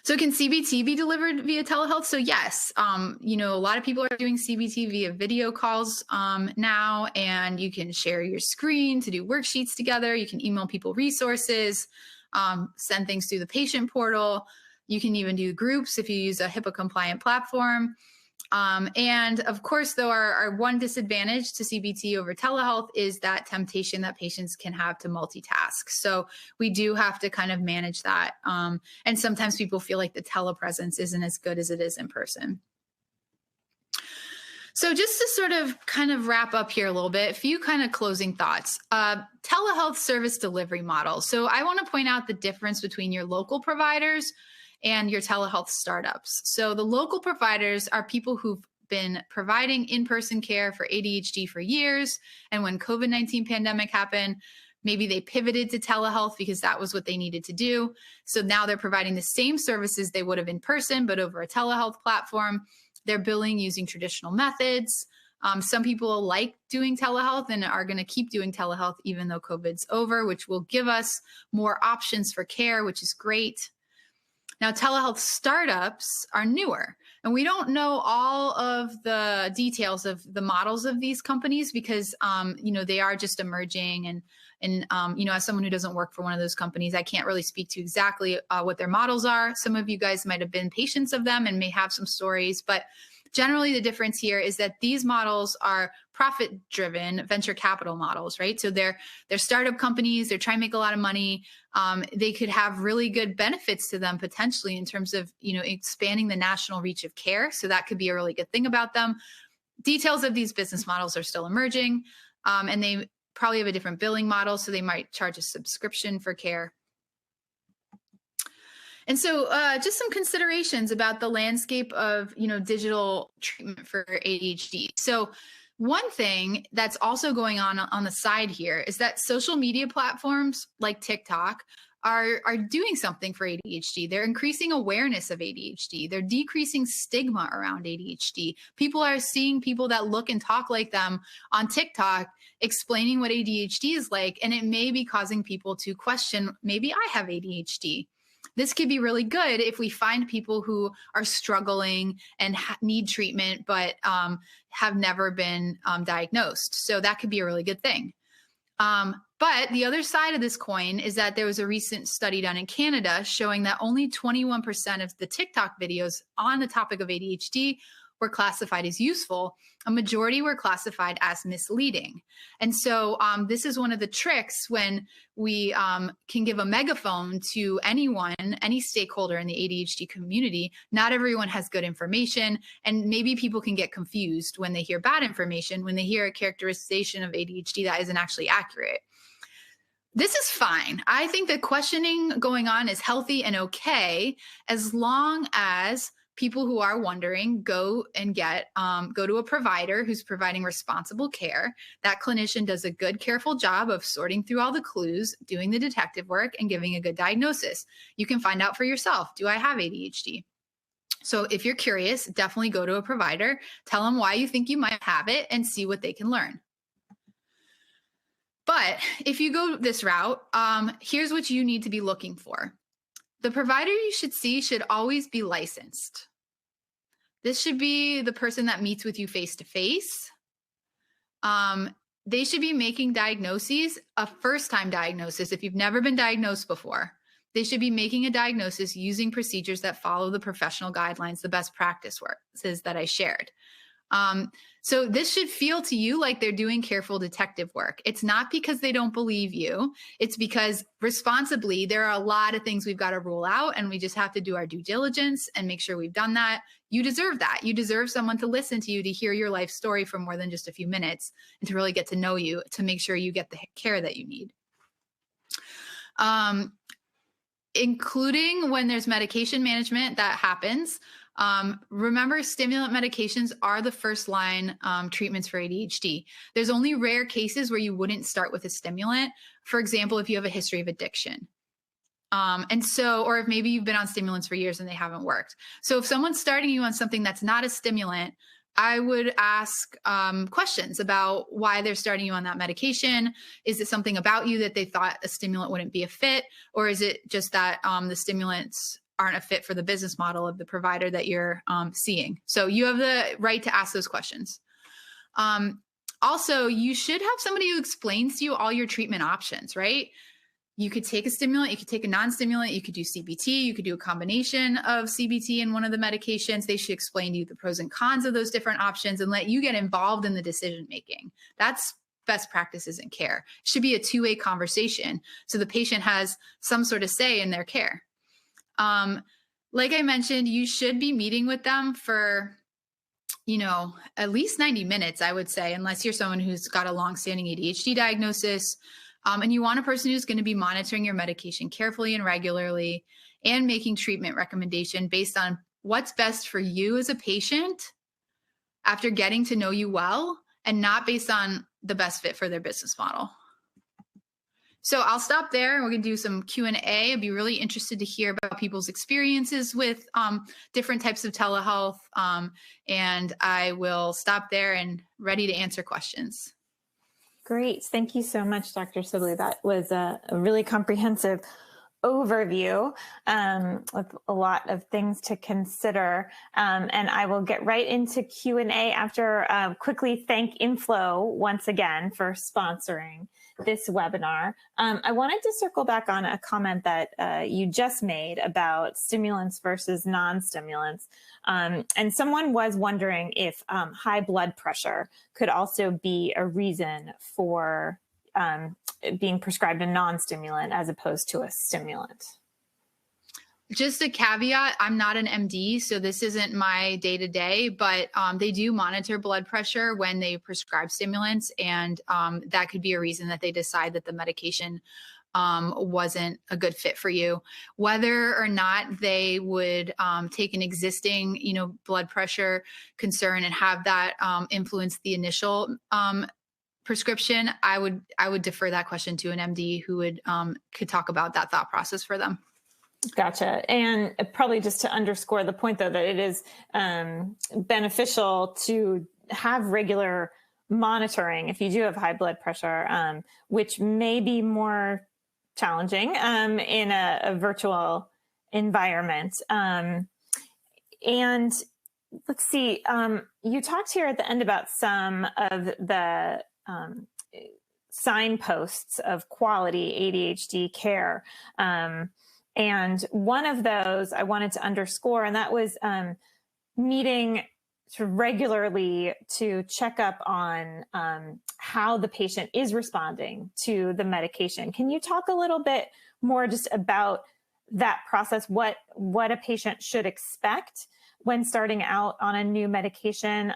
B: So can CBT be delivered via telehealth? So yes, a lot of people are doing CBT via video calls now, and you can share your screen to do worksheets together. You can email people resources, send things through the patient portal. You can even do groups if you use a HIPAA compliant platform. And of course, though, our one disadvantage to CBT over telehealth is that temptation that patients can have to multitask. So we do have to kind of manage that. And sometimes people feel like the telepresence isn't as good as it is in person. So just to sort of kind of wrap up here a little bit, a few kind of closing thoughts. Telehealth service delivery model. So I want to point out the difference between your local providers and your telehealth startups. So the local providers are people who've been providing in-person care for ADHD for years. And when COVID-19 pandemic happened, maybe they pivoted to telehealth because that was what they needed to do. So now they're providing the same services they would have in person, but over a telehealth platform. They're billing using traditional methods. Some people like doing telehealth and are going to keep doing telehealth even though COVID's over, which will give us more options for care, which is great. Now, telehealth startups are newer, and we don't know all of the details of the models of these companies because, they are just emerging. And as someone who doesn't work for one of those companies, I can't really speak to exactly what their models are. Some of you guys might have been patients of them and may have some stories, but generally the difference here is that these models are profit-driven venture capital models, right? So they're startup companies, they're trying to make a lot of money. They could have really good benefits to them potentially in terms of, expanding the national reach of care. So that could be a really good thing about them. Details of these business models are still emerging, and they probably have a different billing model. So they might charge a subscription for care. And so just some considerations about the landscape of, digital treatment for ADHD. So one thing that's also going on the side here is that social media platforms like TikTok are doing something for ADHD. They're increasing awareness of ADHD. They're decreasing stigma around ADHD. People are seeing people that look and talk like them on TikTok explaining what ADHD is like, and it may be causing people to question, maybe I have ADHD. This could be really good if we find people who are struggling and need treatment, but have never been diagnosed. So that could be a really good thing. But the other side of this coin is that there was a recent study done in Canada showing that only 21% of the TikTok videos on the topic of ADHD were classified as useful. A majority were classified as misleading. And so this is one of the tricks when we can give a megaphone to anyone, any stakeholder in the ADHD community. Not everyone has good information, and maybe people can get confused when they hear bad information, when they hear a characterization of ADHD that isn't actually accurate. This is fine. I think the questioning going on is healthy and okay, as long as people who are wondering go to a provider who's providing responsible care. That clinician does a good, careful job of sorting through all the clues, doing the detective work, and giving a good diagnosis. You can find out for yourself, do I have ADHD? So if you're curious, definitely go to a provider, tell them why you think you might have it, and see what they can learn. But if you go this route, here's what you need to be looking for. The provider you should see should always be licensed. This should be the person that meets with you face to face. They should be making diagnoses, a first-time diagnosis if you've never been diagnosed before. They should be making a diagnosis using procedures that follow the professional guidelines, the best practice works that I shared. So this should feel to you like they're doing careful detective work. It's not because they don't believe you. It's because responsibly, there are a lot of things we've got to rule out, and we just have to do our due diligence and make sure we've done that. You deserve that. You deserve someone to listen to you, to hear your life story for more than just a few minutes, and to really get to know you, to make sure you get the care that you need. Including when there's medication management that happens. Remember, stimulant medications are the first line treatments for ADHD. There's only rare cases where you wouldn't start with a stimulant. For example, if you have a history of addiction. Or if maybe you've been on stimulants for years and they haven't worked. So if someone's starting you on something that's not a stimulant, I would ask questions about why they're starting you on that medication. Is it something about you that they thought a stimulant wouldn't be a fit? Or is it just that the stimulants aren't a fit for the business model of the provider that you're seeing? So you have the right to ask those questions. Also, you should have somebody who explains to you all your treatment options, right? You could take a stimulant, you could take a non-stimulant, you could do CBT, you could do a combination of CBT and one of the medications. They should explain to you the pros and cons of those different options and let you get involved in the decision-making. That's best practices in care. It should be a two-way conversation so the patient has some sort of say in their care. Like I mentioned, you should be meeting with them for, at least 90 minutes, I would say, unless you're someone who's got a long-standing ADHD diagnosis. And you want a person who's going to be monitoring your medication carefully and regularly and making treatment recommendation based on what's best for you as a patient after getting to know you well, and not based on the best fit for their business model. So I'll stop there and we're going to do some Q&A. I'd be really interested to hear about people's experiences with different types of telehealth. And I will stop there and ready to answer questions.
A: Great. Thank you so much, Dr. Sibley. That was a really comprehensive overview with a lot of things to consider. And I will get right into Q&A after quickly thank Inflow once again for sponsoring this webinar. I wanted to circle back on a comment that you just made about stimulants versus non-stimulants. And someone was wondering if high blood pressure could also be a reason for being prescribed a non-stimulant as opposed to a stimulant.
B: Just a caveat, I'm not an MD, so this isn't my day-to-day, but they do monitor blood pressure when they prescribe stimulants, and that could be a reason that they decide that the medication wasn't a good fit for you. Whether or not they would take an existing, blood pressure concern and have that influence the initial prescription, I would defer that question to an MD who could talk about that thought process for them.
A: Gotcha. And probably just to underscore the point, though, that it is beneficial to have regular monitoring if you do have high blood pressure, which may be more challenging in a virtual environment. And let's see, you talked here at the end about some of the signposts of quality ADHD care. And one of those I wanted to underscore, and that was meeting sort of regularly to check up on how the patient is responding to the medication. Can you talk a little bit more just about that process, what a patient should expect when starting out on a new medication,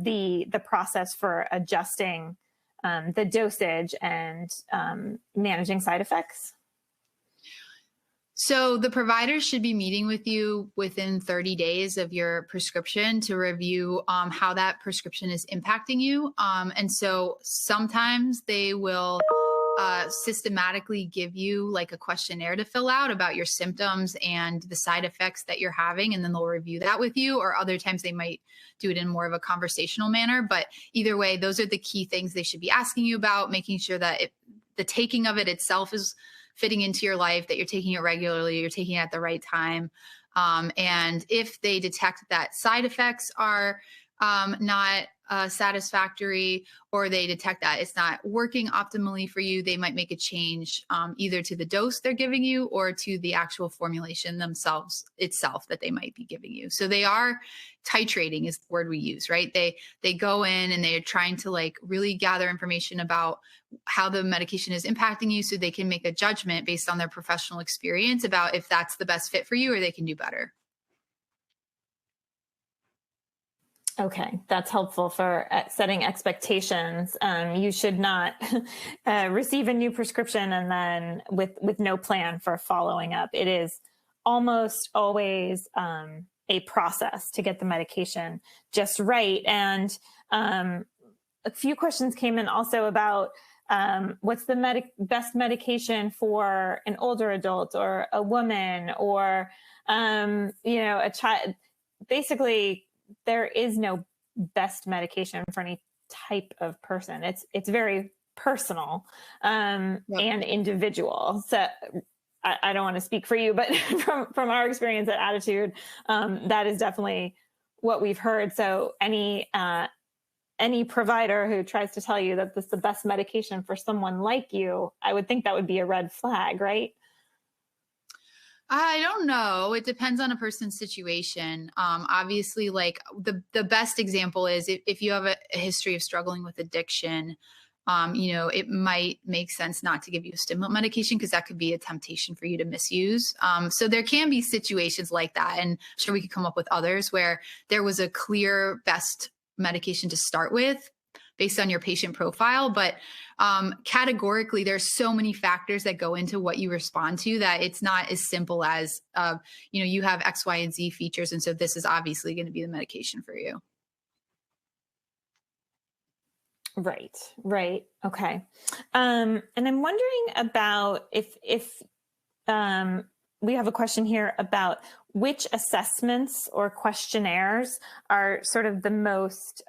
A: the process for adjusting the dosage and managing side effects?
B: So the providers should be meeting with you within 30 days of your prescription to review how that prescription is impacting you. And so sometimes they will systematically give you like a questionnaire to fill out about your symptoms and the side effects that you're having, and then they'll review that with you. Or other times they might do it in more of a conversational manner. But either way, those are the key things they should be asking you about, making sure that the taking of it itself is fitting into your life, that you're taking it regularly, you're taking it at the right time. And if they detect that side effects are not satisfactory, or they detect that it's not working optimally for you, they might make a change either to the dose they're giving you or to the actual formulation itself that they might be giving you. So they are titrating is the word we use, right? They go in and they're trying to like really gather information about how the medication is impacting you so they can make a judgment based on their professional experience about if that's the best fit for you or they can do better.
A: Okay, that's helpful for setting expectations. You should not receive a new prescription and then with no plan for following up. It is almost always a process to get the medication just right. And a few questions came in also about what's the best medication for an older adult or a woman or a child. Basically, there is no best medication for any type of person. It's very personal and individual. So I don't want to speak for you, but from our experience at ADDitude, that is definitely what we've heard. So any provider who tries to tell you that this is the best medication for someone like you, I would think that would be a red flag, right?
B: I don't know. It depends on a person's situation. Obviously, like the best example is if you have a history of struggling with addiction, it might make sense not to give you a stimulant medication because that could be a temptation for you to misuse. So there can be situations like that. And I'm sure we could come up with others where there was a clear best medication to start with based on your patient profile. But categorically, there's so many factors that go into what you respond to that it's not as simple as, you have X, Y, and Z features. And so this is obviously going to be the medication for you.
A: Right. Okay. And I'm wondering about if we have a question here about which assessments or questionnaires are sort of the most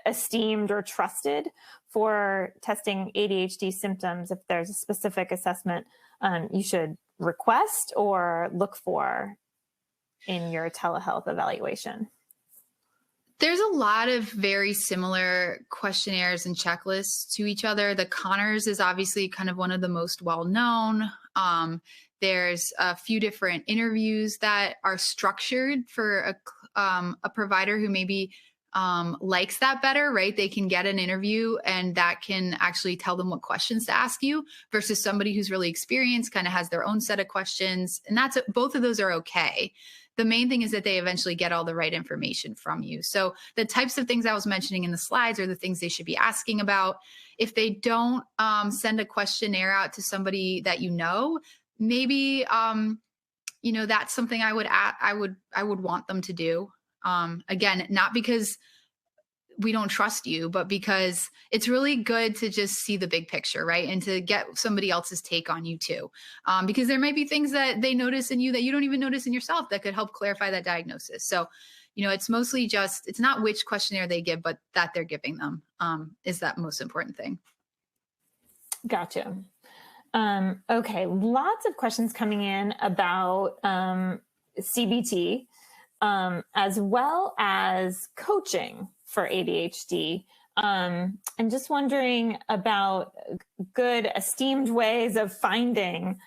A: esteemed or trusted for testing ADHD symptoms. If there's a specific assessment you should request or look for in your telehealth evaluation.
B: There's a lot of very similar questionnaires and checklists to each other. The Conners is obviously kind of one of the most well-known. There's a few different interviews that are structured for a provider who maybe likes that better, right? They can get an interview and that can actually tell them what questions to ask you versus somebody who's really experienced, kind of has their own set of questions. And both of those are okay. the main thing is that they eventually get all the right information from you. So the types of things I was mentioning in the slides are the things they should be asking about. If they don't send a questionnaire out to somebody that you know, maybe that's something I would want them to do. Again, not because we don't trust you, but because it's really good to just see the big picture, right? And to get somebody else's take on you too. Because there might be things that they notice in you that you don't even notice in yourself that could help clarify that diagnosis. So, it's mostly it's not which questionnaire they give, but that they're giving them is that most important thing.
A: Gotcha. Okay. Lots of questions coming in about CBT, as well as coaching for ADHD. And just wondering about good, esteemed ways of finding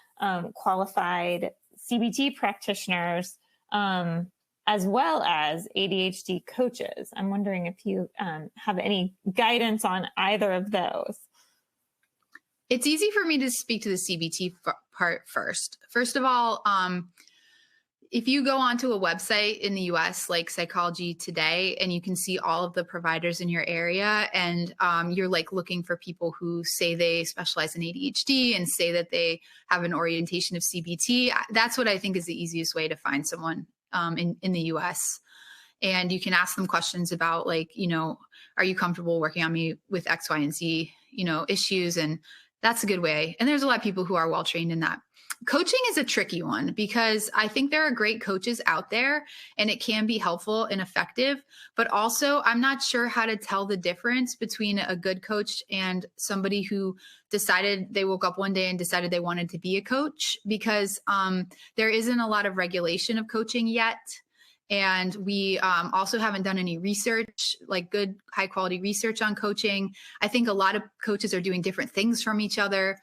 A: qualified CBT practitioners, as well as ADHD coaches. I'm wondering if you have any guidance on either of those.
B: It's easy for me to speak to the CBT part first. First of all, if you go onto a website in the US like Psychology Today, and you can see all of the providers in your area, and you're like looking for people who say they specialize in ADHD and say that they have an orientation of CBT, that's what I think is the easiest way to find someone in the US. And you can ask them questions about are you comfortable working on me with X, Y, and Z, issues? And that's a good way. And there's a lot of people who are well trained in that. Coaching is a tricky one because I think there are great coaches out there and it can be helpful and effective, but also I'm not sure how to tell the difference between a good coach and somebody who decided they woke up one day and decided they wanted to be a coach, because there isn't a lot of regulation of coaching yet. And we also haven't done any research, like good, high quality research on coaching. I think a lot of coaches are doing different things from each other.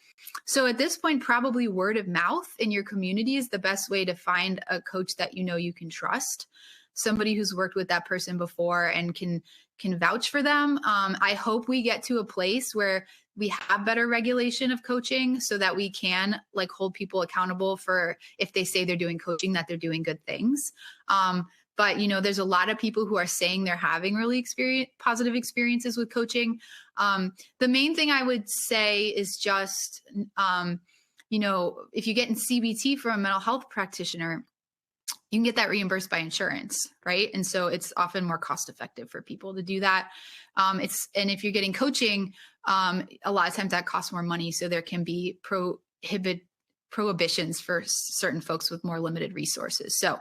B: So at this point, probably word of mouth in your community is the best way to find a coach that you can trust, somebody who's worked with that person before and can vouch for them. I hope we get to a place where we have better regulation of coaching so that we can hold people accountable for if they say they're doing coaching, that they're doing good things. But there's a lot of people who are saying they're having really positive experiences with coaching. The main thing I would say is just, if you get in CBT from a mental health practitioner, you can get that reimbursed by insurance, right? And so it's often more cost effective for people to do that. And if you're getting coaching, a lot of times that costs more money. So there can be prohibitions for certain folks with more limited resources. So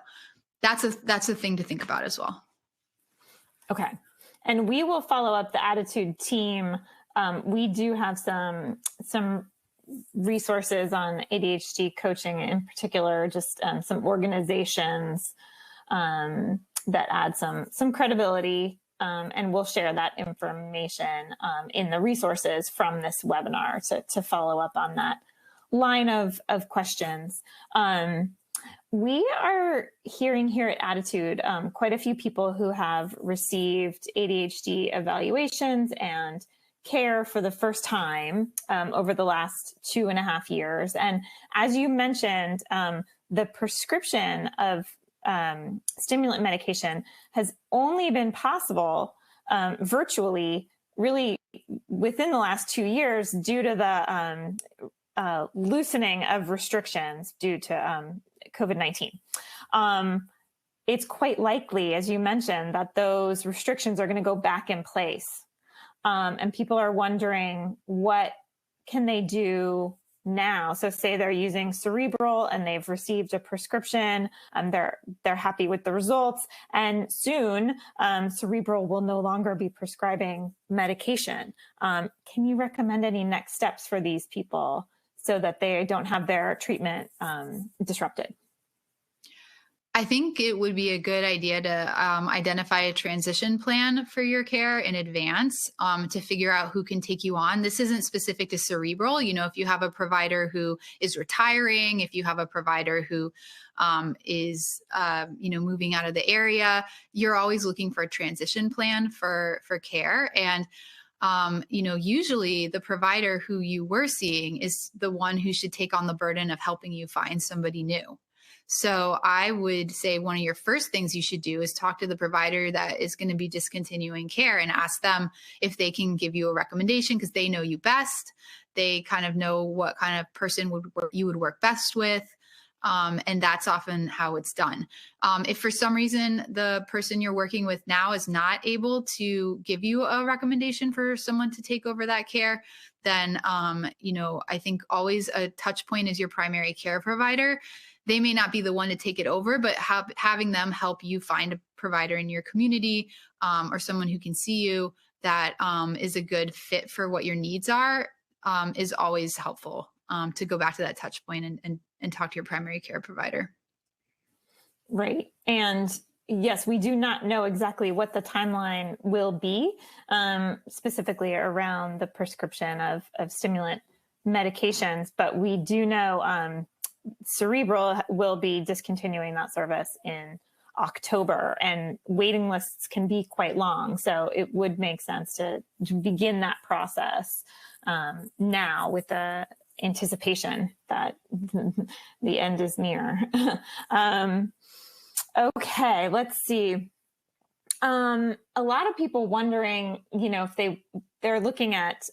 B: that's a thing to think about as well. Okay.
A: And we will follow up the ADDitude team. We do have some resources on ADHD coaching, in particular, just some organizations that add some credibility, and we'll share that information in the resources from this webinar to follow up on that line of questions. We are hearing here at ADDitude quite a few people who have received ADHD evaluations and care for the first time over the last 2.5 years. And as you mentioned, the prescription of stimulant medication has only been possible virtually, really within the last 2 years, due to the loosening of restrictions due to COVID-19. It's quite likely, as you mentioned, that those restrictions are going to go back in place. And people are wondering, what can they do now? So say they're using Cerebral and they've received a prescription, and they're happy with the results, and soon Cerebral will no longer be prescribing medication. Can you recommend any next steps for these people so that they don't have their treatment disrupted?
B: I think it would be a good idea to identify a transition plan for your care in advance to figure out who can take you on. This isn't specific to Cerebral. If you have a provider who is retiring, if you have a provider who is moving out of the area, you're always looking for a transition plan for care. And usually the provider who you were seeing is the one who should take on the burden of helping you find somebody new. So I would say one of your first things you should do is talk to the provider that is going to be discontinuing care and ask them if they can give you a recommendation, because they know you best. They kind of know what kind of person you would work best with. And that's often how it's done. If for some reason the person you're working with now is not able to give you a recommendation for someone to take over that care, then, I think always a touch point is your primary care provider. They may not be the one to take it over, but having them help you find a provider in your community or someone who can see you that is a good fit for what your needs are is always helpful. To go back to that touch point and talk to your primary care provider.
A: Right. And yes, we do not know exactly what the timeline will be, specifically around the prescription of stimulant medications, but we do know Cerebral will be discontinuing that service in October, and waiting lists can be quite long. So it would make sense to begin that process now with the anticipation that the end is near. Okay, let's see. A lot of people wondering, if they're looking at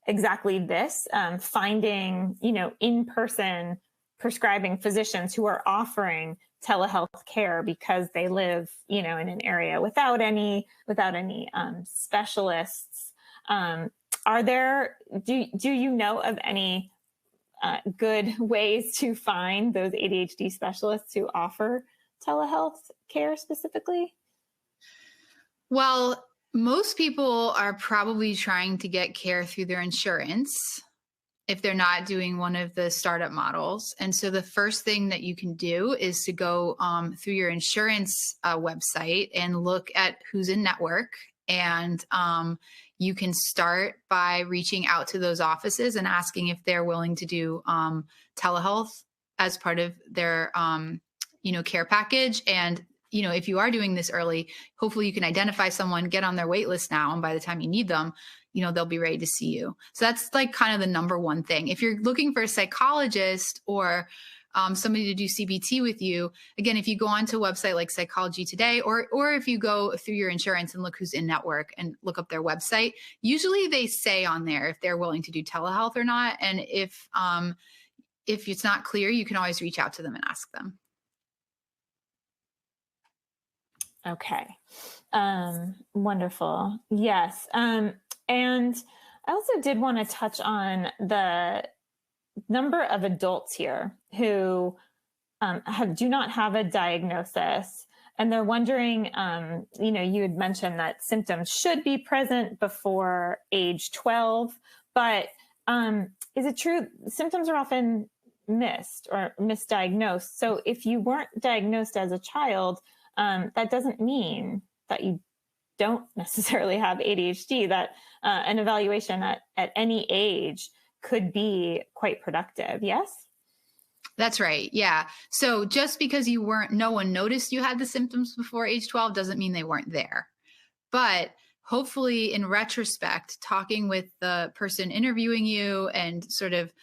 A: exactly this, finding, in-person prescribing physicians who are offering telehealth care because they live, in an area without any specialists. Do you know of any good ways to find those ADHD specialists who offer telehealth care specifically?
B: Well, most people are probably trying to get care through their insurance if they're not doing one of the startup models. And so the first thing that you can do is to go through your insurance website and look at who's in network. And you can start by reaching out to those offices and asking if they're willing to do telehealth as part of their, care package. And, if you are doing this early, hopefully you can identify someone, get on their wait list now. And by the time you need them, they'll be ready to see you. So that's like kind of the number one thing. If you're looking for a psychologist or somebody to do CBT with you, again, if you go onto a website like Psychology Today, or if you go through your insurance and look who's in network and look up their website, usually they say on there if they're willing to do telehealth or not. And if it's not clear, you can always reach out to them and ask them.
A: Okay. Wonderful. Yes. And I also did want to touch on the number of adults here who do not have a diagnosis, and they're wondering, you had mentioned that symptoms should be present before age 12, but is it true symptoms are often missed or misdiagnosed? So if you weren't diagnosed as a child, that doesn't mean that you don't necessarily have ADHD, that an evaluation at any age could be quite productive. Yes?
B: That's right. Yeah. So just because no one noticed you had the symptoms before age 12 doesn't mean they weren't there. But hopefully in retrospect, talking with the person interviewing you and sort of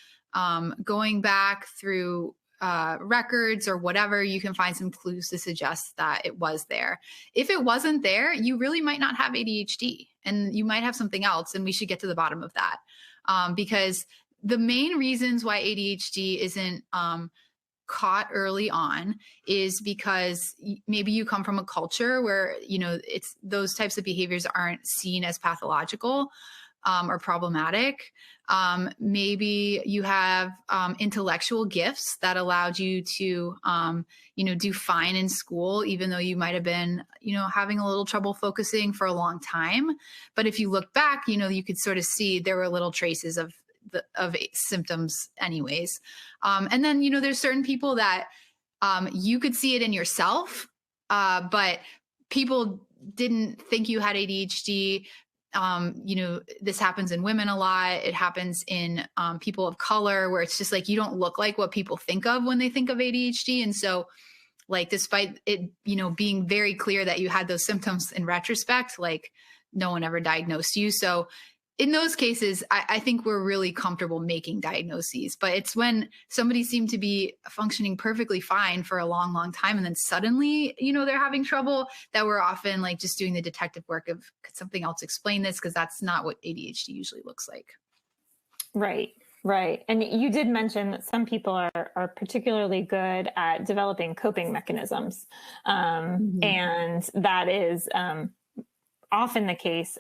B: going back through records or whatever, you can find some clues to suggest that it was there. If it wasn't there, you really might not have ADHD and you might have something else. And we should get to the bottom of that. Because the main reasons why ADHD isn't caught early on is because maybe you come from a culture where, it's those types of behaviors aren't seen as pathological or problematic. Maybe you have intellectual gifts that allowed you to, do fine in school, even though you might have been, having a little trouble focusing for a long time. But if you look back, you could sort of see there were little traces of symptoms anyways. And then, there's certain people that you could see it in yourself, but people didn't think you had ADHD. This happens in women a lot. It happens in people of color, where it's just like you don't look like what people think of when they think of ADHD. And so, like, despite it, being very clear that you had those symptoms in retrospect, like no one ever diagnosed you. So in those cases, I think we're really comfortable making diagnoses, but it's when somebody seemed to be functioning perfectly fine for a long, long time. And then suddenly, they're having trouble, that we're often like just doing the detective work of, could something else explain this? Because that's not what ADHD usually looks like.
A: Right. Right. And you did mention that some people are particularly good at developing coping mechanisms. And that is often the case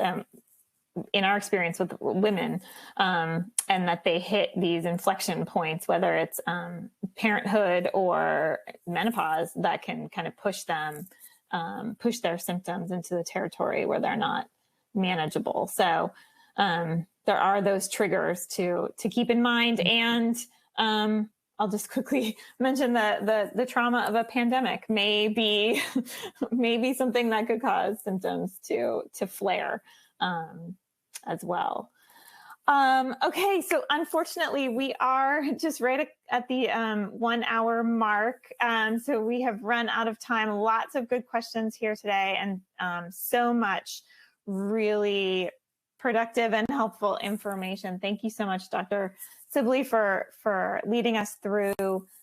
A: in our experience with women, and that they hit these inflection points, whether it's parenthood or menopause, that can kind of push their symptoms into the territory where they're not manageable. So there are those triggers to keep in mind. And I'll just quickly mention the trauma of a pandemic may be something that could cause symptoms to flare as well. Okay, so unfortunately, we are just right at the 1 hour mark. So we have run out of time. Lots of good questions here today, and so much really productive and helpful information. Thank you so much, Dr. Sibley, for leading us through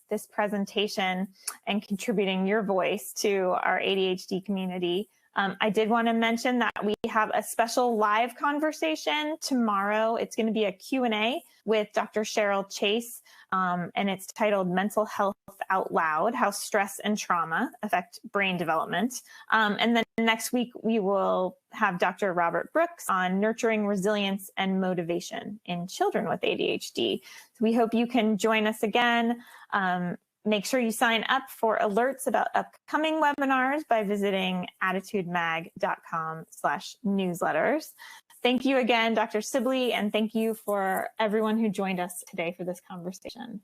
A: this presentation and contributing your voice to our ADHD community. I did want to mention that we have a special live conversation tomorrow. It's going to be a Q&A with Dr. Cheryl Chase, and it's titled Mental Health Out Loud, How Stress and Trauma Affect Brain Development. And then next week, we will have Dr. Robert Brooks on nurturing resilience and motivation in children with ADHD. So we hope you can join us again. Make sure you sign up for alerts about upcoming webinars by visiting attitudemag.com/newsletters. Thank you again, Dr. Sibley, and thank you for everyone who joined us today for this conversation.